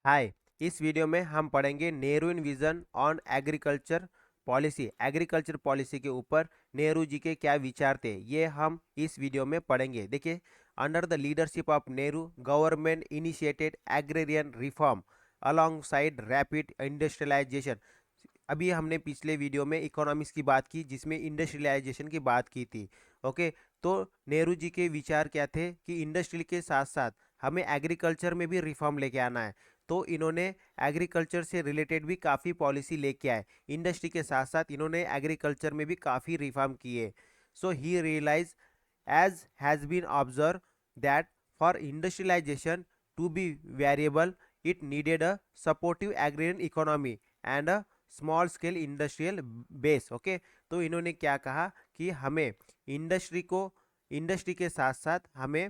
हाय। इस वीडियो में हम पढ़ेंगे नेहरू इन vision on agriculture policy. Agriculture policy के ऊपर नेहरू जी के क्या विचार थे, ये हम इस वीडियो में पढ़ेंगे। देखिए, under the leadership of Nehru government initiated agrarian reform along side rapid industrialisation. अभी हमने पिछले वीडियो में इकोनॉमिक्स की बात की जिसमें इंडस्ट्रियलाइजेशन की बात की थी। ओके, तो नेहरू जी के विचार क्या थे कि इंडस्ट्री के साथ साथ हमें एग्रीकल्चर में भी रिफॉर्म लेके आना है। तो इन्होंने एग्रीकल्चर से रिलेटेड भी काफ़ी पॉलिसी लेके आए। इंडस्ट्री के साथ साथ इन्होंने एग्रीकल्चर में भी काफ़ी रिफॉर्म किए। सो ही realise as has been observed that for industrialization to be variable it needed a supportive agrarian economy and a small scale industrial base. Okay, तो इन्होंने क्या कहा कि हमें इंडस्ट्री के साथ साथ हमें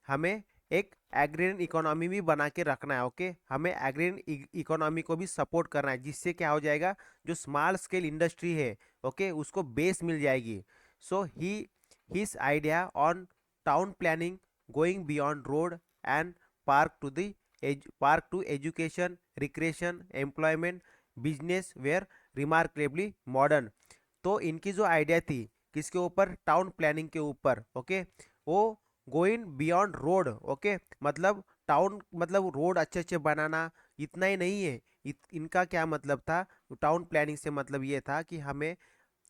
हमें एक एग्रेरियन इकोनॉमी भी बना के रखना है। ओके, हमें एग्रेरियन इकोनॉमी को भी सपोर्ट करना है, जिससे क्या हो जाएगा, जो स्मॉल स्केल इंडस्ट्री है ओके उसको बेस मिल जाएगी। सो ही his idea on town planning going beyond road and park to education, recreation, employment, business were remarkably modern। तो इनकी जो आइडिया थी किसके ऊपर, टाउन प्लानिंग के ऊपर। ओके, वो गोइंग बियॉन्ड रोड। ओके, मतलब टाउन मतलब रोड अच्छे अच्छे बनाना, इतना ही नहीं है। इनका क्या मतलब था, टाउन प्लानिंग से मतलब ये था कि हमें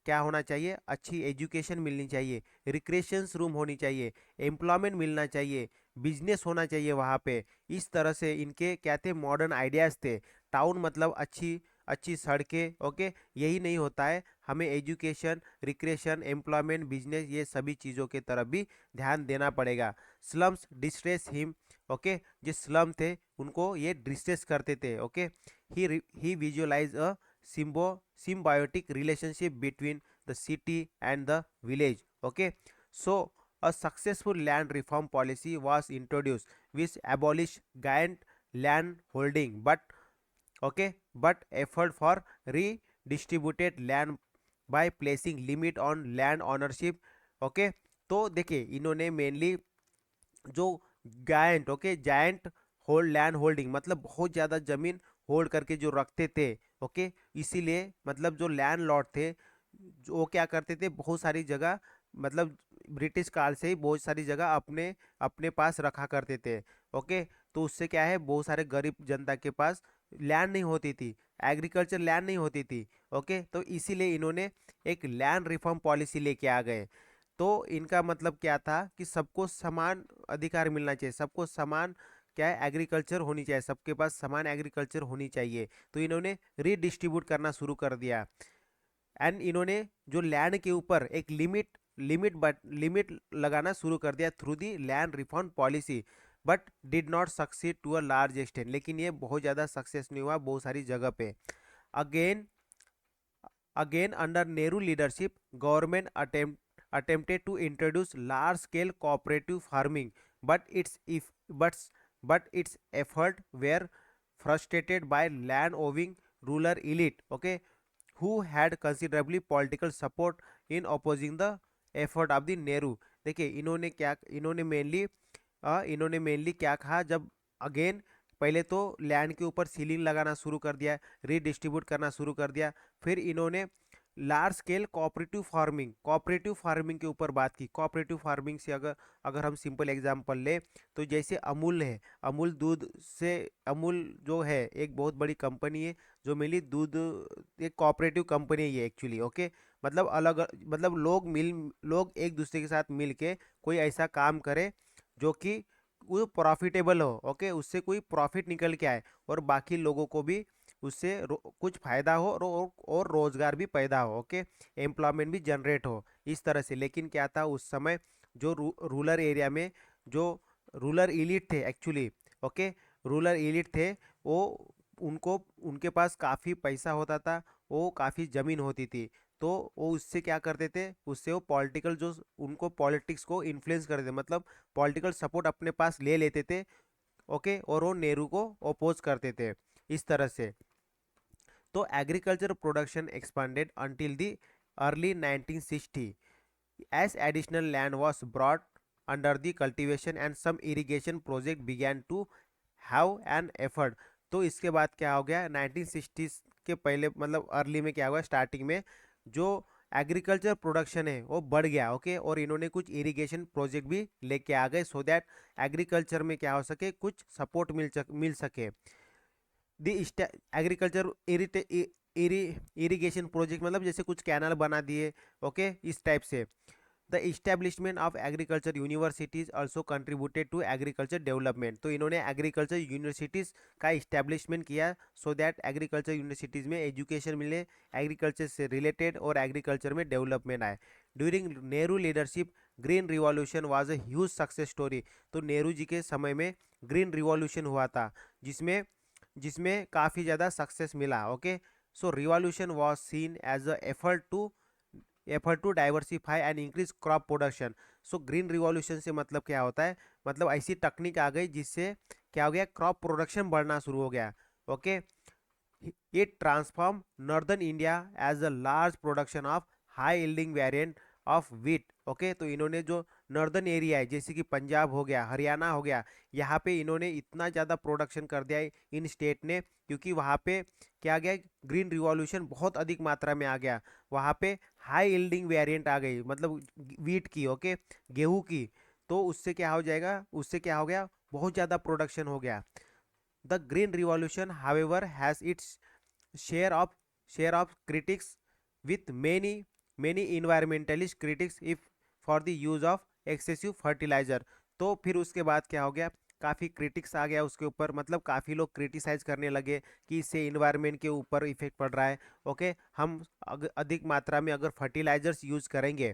क्या होना चाहिए, अच्छी एजुकेशन मिलनी चाहिए, रिक्रिएशंस रूम होनी चाहिए, एम्प्लॉयमेंट मिलना चाहिए, बिजनेस होना चाहिए वहाँ पे। इस तरह से इनके क्या थे, मॉडर्न आइडियाज़ थे। टाउन मतलब अच्छी अच्छी सड़कें। ओके, यही नहीं होता है, हमें एजुकेशन, रिक्रिएशन, एम्प्लॉयमेंट, बिजनेस, ये सभी चीज़ों के तरफ भी ध्यान देना पड़ेगा। Slums distress him. ओके, जो स्लम थे उनको ये डिस्ट्रेस करते थे। Okay, he visualise a symbio symbiotic relationship between the city and the village। Okay, so a successful land reform policy was introduced which abolished giant land holding but effort for redistributed land by placing limit on land ownership। Okay, तो देखिए इन्होंने mainly जो giant okay giant hold land holding मतलब बहुत ज़्यादा ज़मीन hold करके जो रखते थे। ओके, इसीलिए मतलब जो लैंड लॉर्ड थे जो वो क्या करते थे, बहुत सारी जगह मतलब ब्रिटिश काल से ही बहुत सारी जगह अपने अपने पास रखा करते थे। ओके, तो उससे क्या है, बहुत सारे गरीब जनता के पास लैंड नहीं होती थी, एग्रीकल्चर लैंड नहीं होती थी। ओके, तो इसीलिए इन्होंने एक लैंड रिफॉर्म पॉलिसी लेके आ गए। तो इनका मतलब क्या था कि सबको समान अधिकार मिलना चाहिए, सबको समान क्या है, एग्रीकल्चर होनी चाहिए, सबके पास समान एग्रीकल्चर होनी चाहिए। तो इन्होंने रीडिस्ट्रीब्यूट करना शुरू कर दिया। एंड इन्होंने जो लैंड के ऊपर एक लिमिट लगाना शुरू कर दिया through the land reform policy. But did not succeed to a large extent, लेकिन ये बहुत ज़्यादा सक्सेस नहीं हुआ बहुत सारी जगह पे। Again Again, under Nehru leadership, government attempted to introduce large-scale cooperative farming, but but its effort were frustrated by land-owning rural elite. Okay, who had considerably political support in opposing the effort of the Nehru। देखिए इन्होंने mainly क्या कहा, जब again पहले तो land के ऊपर ceiling लगाना शुरू कर दिया, रीडिस्ट्रीब्यूट करना शुरू कर दिया। फिर इन्होंने लार्ज स्केल कोऑपरेटिव फार्मिंग के ऊपर बात की। कोऑपरेटिव फार्मिंग से अगर अगर हम सिंपल एग्जांपल ले, तो जैसे अमूल है, अमूल दूध से, अमूल जो है एक बहुत बड़ी कंपनी है जो मेनली दूध, एक कोऑपरेटिव कंपनी है ये एक्चुअली। ओके, मतलब मतलब लोग एक दूसरे के साथ मिल के कोई ऐसा काम करे जो कि वो प्रॉफिटेबल हो। ओके, उससे कोई प्रॉफिट निकल के आए और बाकी लोगों को भी उससे कुछ फायदा हो और रोजगार भी पैदा हो। ओके, एम्प्लॉयमेंट भी जनरेट हो इस तरह से। लेकिन क्या था उस समय, जो रूरल एरिया में जो रूरल इलीट थे एक्चुअली। ओके, रूरल इलीट थे, वो उनको उनके पास काफ़ी पैसा होता था, वो काफ़ी ज़मीन होती थी। तो वो उससे क्या करते थे, उससे वो पॉलिटिकल जो उनको पॉलिटिक्स को इन्फ्लुएंस करते थे, मतलब पॉलिटिकल सपोर्ट अपने पास ले लेते थे। ओके, और वो नेहरू को अपोज करते थे इस तरह से। तो agriculture production expanded until the early 1960 as additional land was brought under the cultivation and some irrigation project began to have an effort। तो इसके बाद क्या हो गया, 1960s के पहले मतलब अर्ली में क्या हुआ, स्टार्टिंग में जो एग्रीकल्चर प्रोडक्शन है वो बढ़ गया। ओके, और इन्होंने कुछ इरिगेशन प्रोजेक्ट भी लेके आ गए, सो दैट एग्रीकल्चर में क्या हो सके, कुछ सपोर्ट मिल सके। दी एग्रीकल्चर इरिगेशन प्रोजेक्ट मतलब जैसे कुछ कैनल बना दिए। ओके, इस टाइप से the establishment of agriculture universities also contributed to agriculture development. तो इन्होंने एग्रीकल्चर यूनिवर्सिटीज़ का इस्टेब्लिशमेंट किया, सो दैट एग्रीकल्चर यूनिवर्सिटीज़ में एजुकेशन मिले, एग्रीकल्चर से रिलेटेड, और एग्रीकल्चर में डेवलपमेंट आए। During Nehru leadership green revolution was a huge success story. तो नेहरू जी के समय में ग्रीन रिवॉल्यूशन हुआ था, जिसमें जिसमें काफ़ी ज़्यादा सक्सेस मिला। Okay, so revolution was seen as a effort to diversify and increase crop production. So green revolution से मतलब क्या होता है, मतलब ऐसी टेक्निक आ गई जिससे क्या हो गया, क्रॉप प्रोडक्शन बढ़ना शुरू हो गया। Okay, it transform northern India as a large production of high yielding variant of wheat. Okay, तो इन्होंने जो नॉर्दर्न एरिया है जैसे कि पंजाब हो गया, हरियाणा हो गया, यहाँ पे इन्होंने इतना ज़्यादा प्रोडक्शन कर दिया है इन स्टेट ने, क्योंकि वहाँ पे क्या गया, ग्रीन रिवॉल्यूशन बहुत अधिक मात्रा में आ गया। वहाँ पे हाई यील्डिंग वेरिएंट आ गई, मतलब वीट की। ओके, गेहूँ की। तो उससे क्या हो जाएगा, उससे क्या हो गया, बहुत ज़्यादा प्रोडक्शन हो गया। The green revolution however has its share of share of critics, with many environmentalist critics if for the use of excessive fertilizer। तो फिर उसके बाद क्या हो गया, काफ़ी क्रिटिक्स आ गया उसके ऊपर, मतलब काफ़ी लोग क्रिटिसाइज करने लगे कि इससे इन्वायरमेंट के ऊपर इफेक्ट पड़ रहा है। ओके, हम अधिक मात्रा में अगर फर्टिलाइजर्स यूज करेंगे,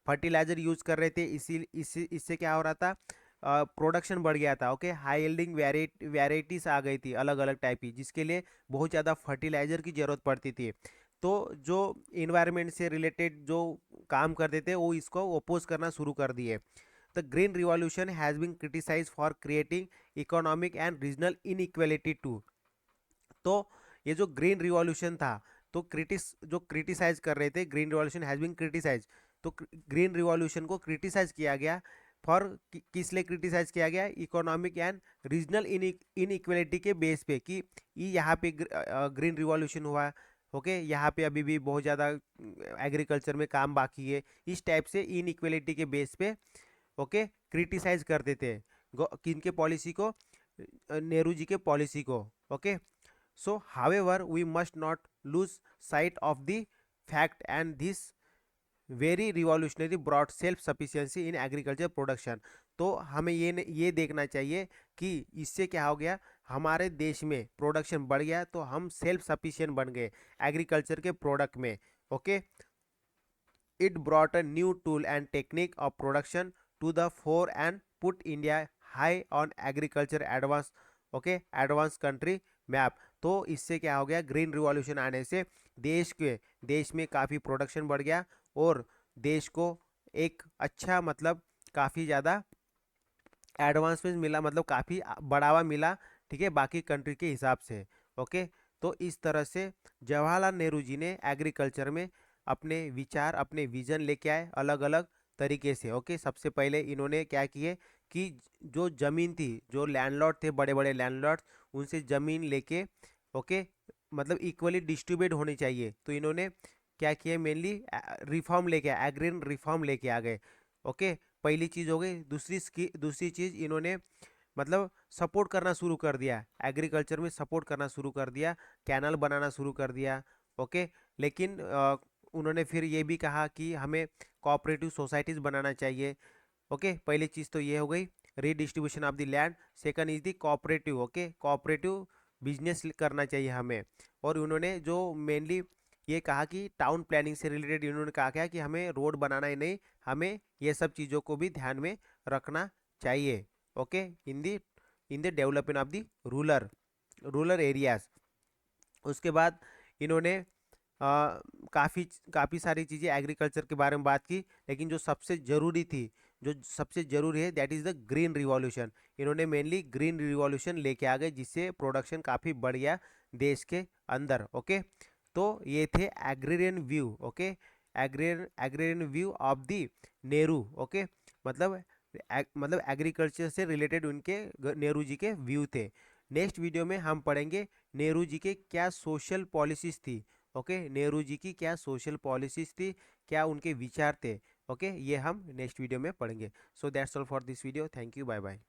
फर्टिलाइजर यूज कर रहे थे, इसी इससे क्या हो रहा था, प्रोडक्शन बढ़ गया था। ओके, हाई यील्डिंग वेराइटीज आ गई थी अलग अलग टाइप की, जिसके लिए बहुत ज़्यादा फर्टिलाइजर की ज़रूरत पड़ती थी। तो जो इन्वायरमेंट से रिलेटेड जो काम करते थे वो इसको ओपोज करना शुरू कर दिए। The green revolution has been criticise for creating economic and regional inequality too. तो ये जो ग्रीन रिवॉल्यूशन था, तो जो क्रिटिसाइज कर रहे थे, green revolution has been criticise, तो ग्रीन रिवॉल्यूशन को क्रिटिसाइज किया गया फॉर, किस लिए क्रिटिसाइज किया गया, इकोनॉमिक एंड रीजनल इनइक्वेलिटी के बेस पे, कि यहाँ पे ग्रीन रिवॉल्यूशन हुआ। ओके, यहाँ पे अभी भी बहुत ज़्यादा एग्रीकल्चर में काम बाकी है, इस टाइप से इनइक्वेलिटी के बेस पे। ओके, क्रिटिसाइज करते थे किनके पॉलिसी को, नेहरू जी के पॉलिसी को। Okay, so however we must not lose sight of the fact and this very revolutionary brought self sufficiency in agriculture production। तो हमें ये देखना चाहिए कि इससे क्या हो गया, हमारे देश में प्रोडक्शन बढ़ गया, तो हम सेल्फ सफिशिएंट बन गए एग्रीकल्चर के प्रोडक्ट में। Okay, it brought a new tool and technique of production to the fore and put India high on agriculture advance। Okay, advance country map. तो इससे क्या हो गया, ग्रीन रिवॉल्यूशन आने से देश में काफ़ी प्रोडक्शन बढ़ गया, और देश को एक अच्छा मतलब काफ़ी ज़्यादा एडवांसमेंट मिला, मतलब काफ़ी बढ़ावा मिला, ठीक है, बाकी कंट्री के हिसाब से। ओके, तो इस तरह से जवाहरलाल नेहरू जी ने एग्रीकल्चर में अपने विचार, अपने विजन लेके आए अलग अलग तरीके से। ओके, सबसे पहले इन्होंने क्या किए कि जो ज़मीन थी, जो लैंडलॉर्ड थे, बड़े बड़े लैंडलॉर्ड, उनसे ज़मीन लेके, ओके, मतलब इक्वली डिस्ट्रीब्यूट होनी चाहिए। तो इन्होंने क्या किया, मेनली रिफॉर्म लेके आए, एग्रीन रिफॉर्म लेके आ गए। ओके, पहली चीज़ हो गई। दूसरी चीज़ इन्होंने मतलब सपोर्ट करना शुरू कर दिया, एग्रीकल्चर में सपोर्ट करना शुरू कर दिया, कैनल बनाना शुरू कर दिया। ओके, लेकिन उन्होंने फिर ये भी कहा कि हमें कोऑपरेटिव सोसाइटीज़ बनाना चाहिए। ओके, पहली चीज़ तो ये हो गई, redistribution of the land. Second is the cooperative. Okay, cooperative business करना चाहिए हमें। और उन्होंने जो मेनली ये कहा कि टाउन प्लानिंग से रिलेटेड इन्होंने कहा क्या कि हमें रोड बनाना ही नहीं, हमें ये सब चीज़ों को भी ध्यान में रखना चाहिए। Okay, in the development of the rural areas. उसके बाद इन्होंने काफ़ी काफ़ी सारी चीज़ें एग्रीकल्चर के बारे में बात की, लेकिन जो सबसे ज़रूरी थी, जो सबसे ज़रूरी है, that is the green revolution. इन्होंने मेनली ग्रीन रिवॉल्यूशन लेके आ गए, जिससे प्रोडक्शन काफ़ी बढ़ गया देश के अंदर। ओके, तो ये थे agrarian view. Okay, agrarian view of the Nehru. Okay, मतलब मतलब एग्रीकल्चर से रिलेटेड उनके नेहरू जी के व्यू थे। नेक्स्ट वीडियो में हम पढ़ेंगे नेहरू जी के क्या सोशल पॉलिसीज थी। ओके, नेहरू जी की क्या सोशल पॉलिसीज थी, क्या उनके विचार थे। ओके, ये हम नेक्स्ट वीडियो में पढ़ेंगे। So that's all for this video. Thank you, bye bye.